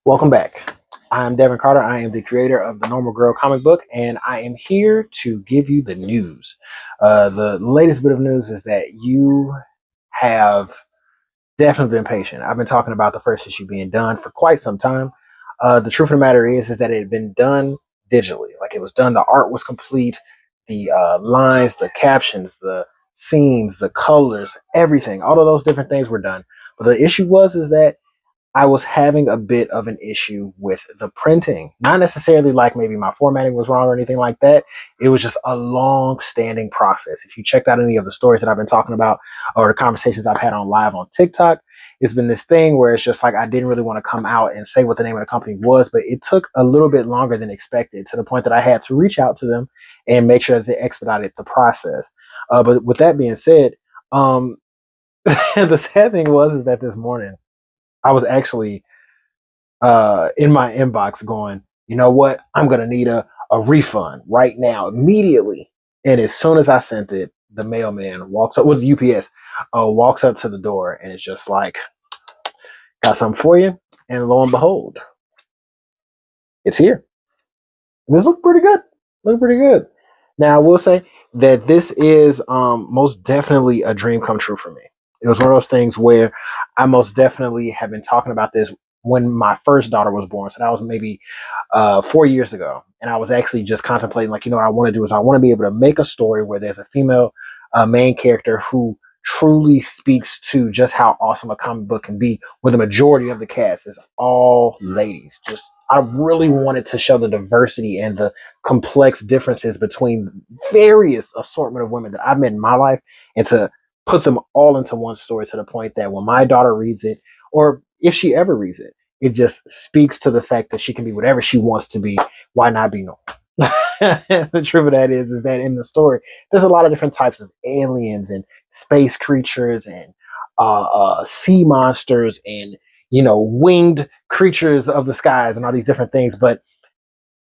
Welcome back. I'm Devin Carter. I am the creator of the Normal Girl comic book, and I am here to give you the news. The latest bit of news is that you have definitely been patient. I've been talking about the first issue being done for quite some time. The truth of the matter is that it had been done digitally. Like it was done, the art was complete, the lines, the captions, the scenes, the colors, everything. All of those different things were done. But the issue is that I was having a bit of an issue with the printing. Not necessarily like maybe my formatting was wrong or anything like that. It was just a long standing process. If you checked out any of the stories that I've been talking about or the conversations I've had on live on TikTok, it's been this thing where it's just like I didn't really want to come out and say what the name of the company was, but it took a little bit longer than expected to the point that I had to reach out to them and make sure that they expedited the process. But with that being said, um, the sad thing is that this morning I was actually in my inbox going, you know what? I'm gonna need a refund right now, immediately. And as soon as I sent it, the mailman walks up with UPS, walks up to the door and it's just like, got something for you. And lo and behold, it's here. This looked pretty good. Look pretty good. Now I will say that this is most definitely a dream come true for me. It was one of those things where I most definitely have been talking about this when my first daughter was born. So that was maybe 4 years ago. And I was actually just contemplating, like, what I want to do is I want to be able to make a story where there's a female main character who truly speaks to just how awesome a comic book can be, where the majority of the cast is all ladies. Just, I really wanted to show the diversity and the complex differences between various assortment of women that I've met in my life and to put them all into one story to the point that when my daughter reads it, or if she ever reads it, it just speaks to the fact that she can be whatever she wants to be. Why not be normal? The truth of that is that in the story, there's a lot of different types of aliens and space creatures and sea monsters and winged creatures of the skies and all these different things. But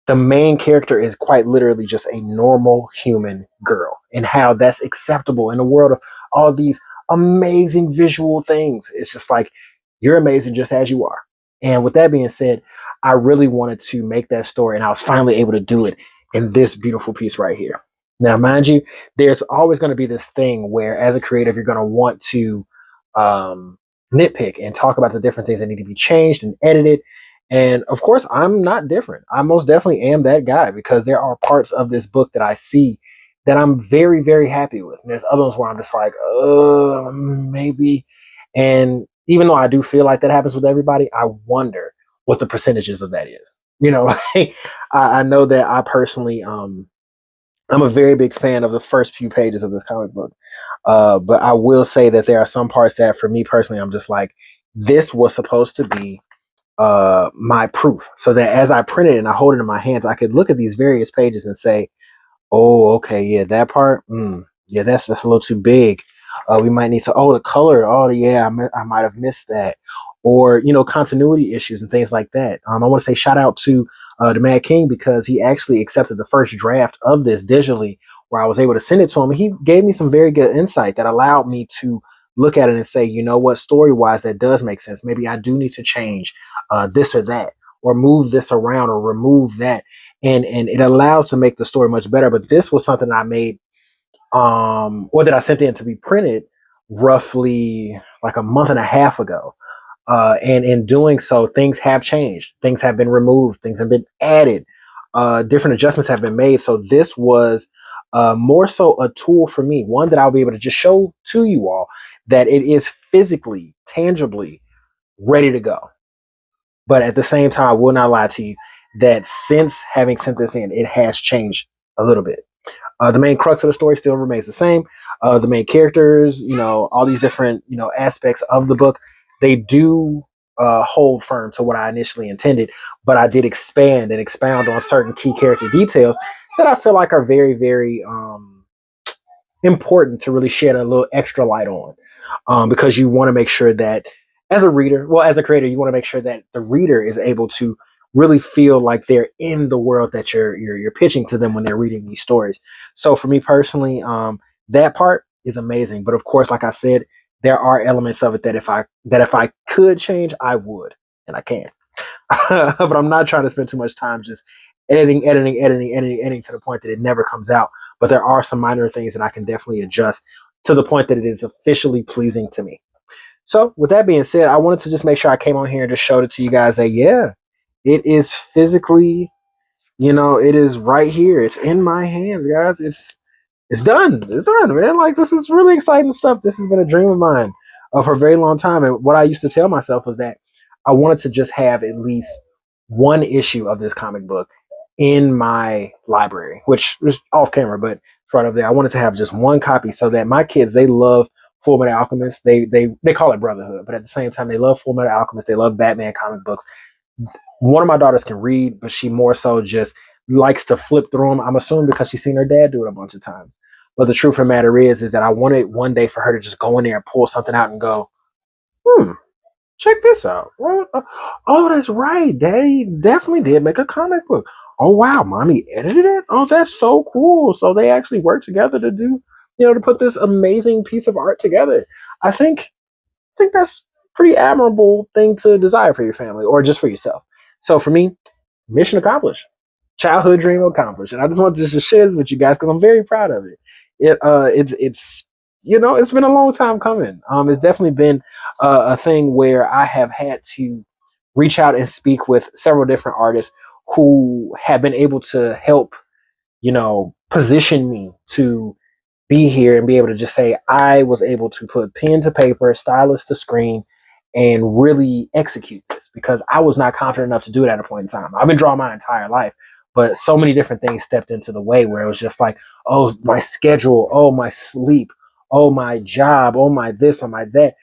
the main character is quite literally just a normal human girl, and how that's acceptable in the world of all these amazing visual things. It's just like you're amazing just as you are. And with that being said, I really wanted to make that story, and I was finally able to do it in this beautiful piece right here. Now, mind you, there's always going to be this thing where, as a creative, you're going to want to um, nitpick and talk about the different things that need to be changed and edited. And of course, I'm not different. I most definitely am that guy because there are parts of this book that I see that I'm very, very happy with. And there's other ones where I'm just like, maybe. And even though I do feel like that happens with everybody, I wonder what the percentages of that is. Like, I know that I personally, I'm a very big fan of the first few pages of this comic book. But I will say that there are some parts that, for me personally, I'm just like, this was supposed to be my proof, so that as I print it and I hold it in my hands, I could look at these various pages and say, "Oh, okay, yeah, that part, yeah, that's a little too big. We might need to. Oh, the color. Oh, yeah, I might have missed that, or continuity issues and things like that." I want to say shout out to the Mad King because he actually accepted the first draft of this digitally, where I was able to send it to him. And he gave me some very good insight that allowed me to look at it and say, you know what, story wise, that does make sense. Maybe I do need to change this or that, or move this around, or remove that, and it allows to make the story much better. But this was something I made, or that I sent in to be printed roughly like a month and a half ago. And in doing so, things have changed, things have been removed, things have been added, different adjustments have been made. So this was more so a tool for me, one that I'll be able to just show to you all that it is physically, tangibly ready to go. But at the same time, I will not lie to you that since having sent this in, it has changed a little bit. The main crux of the story still remains the same. The main characters, all these different, aspects of the book, they do hold firm to what I initially intended, but I did expand and expound on certain key character details that I feel like are very, very important to really shed a little extra light on, because you want to make sure that as a reader, well, as a creator, you want to make sure that the reader is able to really feel like they're in the world that you're pitching to them when they're reading these stories. So for me personally, that part is amazing. But of course, like I said, there are elements of it that if I could change, I would, and I can. but I'm not trying to spend too much time just editing to the point that it never comes out. But there are some minor things that I can definitely adjust to the point that it is officially pleasing to me. So, with that being said, I wanted to just make sure I came on here and just showed it to you guys that, yeah, it is physically, it is right here. It's in my hands, guys. It's done. It's done, man. Like, this is really exciting stuff. This has been a dream of mine for a very long time. And what I used to tell myself was that I wanted to just have at least one issue of this comic book in my library, which was off camera, but it's right up there. I wanted to have just one copy so that my kids, they love Full Metal Alchemist. They call it Brotherhood, but at the same time, they love Full Metal Alchemist. They love Batman comic books. One of my daughters can read, but she more so just likes to flip through them. I'm assuming because she's seen her dad do it a bunch of times. But the truth of the matter is that I wanted one day for her to just go in there and pull something out and go, check this out. Oh, that's right. They definitely did make a comic book. Oh, wow. Mommy edited it? Oh, that's so cool. So they actually worked together to do, to put this amazing piece of art together. I think that's pretty admirable thing to desire for your family or just for yourself. So for me, mission accomplished, childhood dream accomplished, and I just wanted to just share this with you guys because I'm very proud of it. It's been a long time coming. It's definitely been a thing where I have had to reach out and speak with several different artists who have been able to help, position me to be here and be able to just say I was able to put pen to paper, stylus to screen, and really execute this because I was not confident enough to do it at a point in time. I've been drawing my entire life, but so many different things stepped into the way where it was just like, oh, my schedule, oh, my sleep, oh, my job, oh, my this, oh, my that.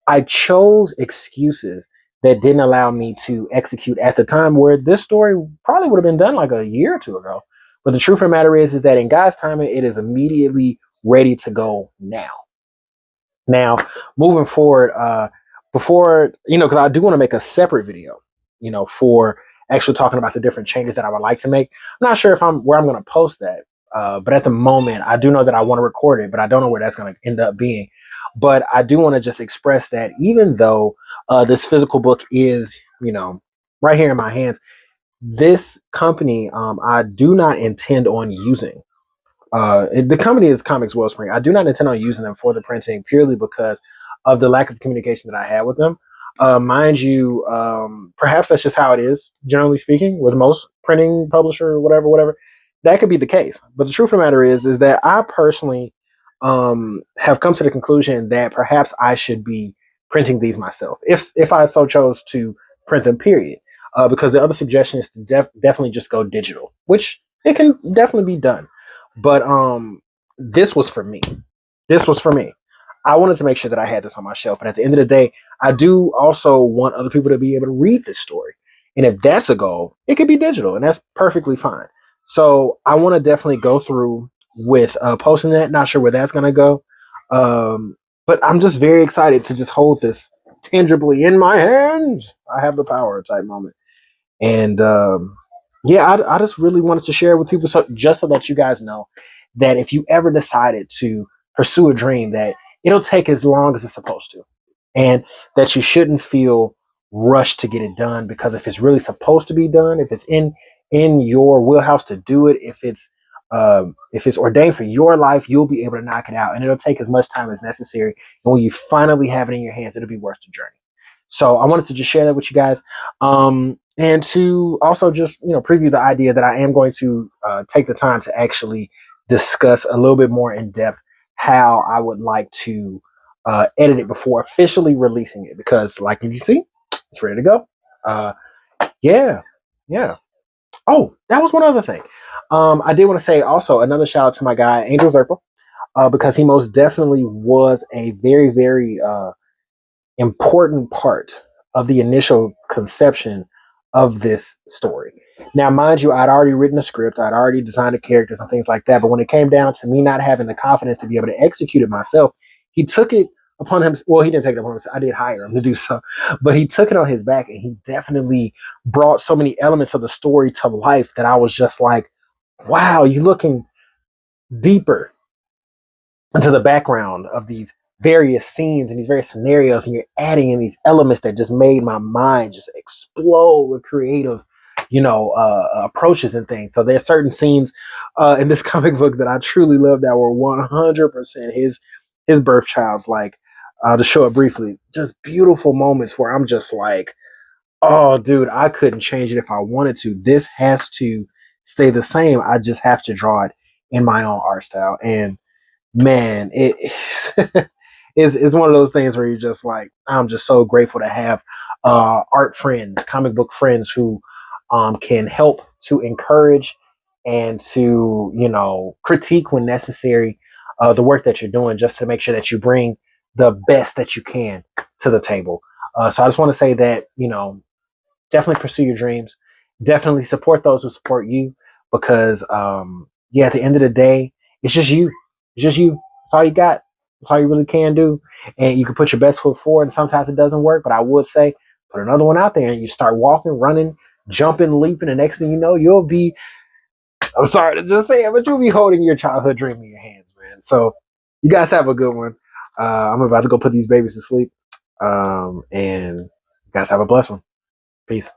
I chose excuses that didn't allow me to execute at the time where this story probably would have been done like a year or two ago. But the truth of the matter is that in God's timing, it is immediately ready to go now. Now, moving forward, before, because I do want to make a separate video, for actually talking about the different changes that I would like to make. I'm not sure where I'm going to post that. But at the moment, I do know that I want to record it, but I don't know where that's going to end up being. But I do want to just express that even though this physical book is, right here in my hands, this company, I do not intend on using. The company is Comics Wellspring. I do not intend on using them for the printing purely because of the lack of communication that I had with them. Mind you, perhaps that's just how it is, generally speaking, with most printing publisher, whatever. That could be the case. But the truth of the matter is that I personally have come to the conclusion that perhaps I should be printing these myself, if I so chose to print them, period. Because the other suggestion is to definitely just go digital, which it can definitely be done. But this was for me. This was for me. I wanted to make sure that I had this on my shelf. But at the end of the day, I do also want other people to be able to read this story. And if that's a goal, it could be digital, and that's perfectly fine. So I want to definitely go through with posting that. Not sure where that's going to go. But I'm just very excited to just hold this tangibly in my hands. I have the power type moment. And yeah, I just really wanted to share it with people just so that you guys know that if you ever decided to pursue a dream, that it'll take as long as it's supposed to, and that you shouldn't feel rushed to get it done, because if it's really supposed to be done, if it's in your wheelhouse to do it, if it's ordained for your life, you'll be able to knock it out, and it'll take as much time as necessary. And when you finally have it in your hands, it'll be worth the journey. So I wanted to just share that with you guys. And to also just, preview the idea that I am going to take the time to actually discuss a little bit more in depth how I would like to edit it before officially releasing it. Because like you see, it's ready to go. Yeah. Oh, that was one other thing. I did want to say also another shout out to my guy, Angel Zerpa, because he most definitely was a very, very important part of the initial conception of this story. Now, mind you, I'd already written a script, I'd already designed the characters and things like that. But when it came down to me not having the confidence to be able to execute it myself, he took it upon him. Well, he didn't take it upon himself. I did hire him to do so, but he took it on his back, and he definitely brought so many elements of the story to life that I was just like, wow, you're looking deeper into the background of these various scenes and these various scenarios, and you're adding in these elements that just made my mind just explode with creative, approaches and things. So there's certain scenes in this comic book that I truly love that were 100% his birth child's. Like, to show it briefly, just beautiful moments where I'm just like, oh, dude, I couldn't change it if I wanted to. This has to stay the same. I just have to draw it in my own art style. And man, it is one of those things where you're just like, I'm just so grateful to have art friends, comic book friends who can help to encourage and to, critique when necessary the work that you're doing, just to make sure that you bring the best that you can to the table. So I just want to say that, definitely pursue your dreams. Definitely support those who support you, because yeah, at the end of the day, it's just you. It's just you. That's all you got. That's all you really can do. And you can put your best foot forward, and sometimes it doesn't work, but I would say put another one out there and you start walking, running, jumping, leaping. The next thing you know, you'll be, I'm sorry to just say it, but you'll be holding your childhood dream in your hands, man. So you guys have a good one. I'm about to go put these babies to sleep. And you guys have a blessed one. Peace.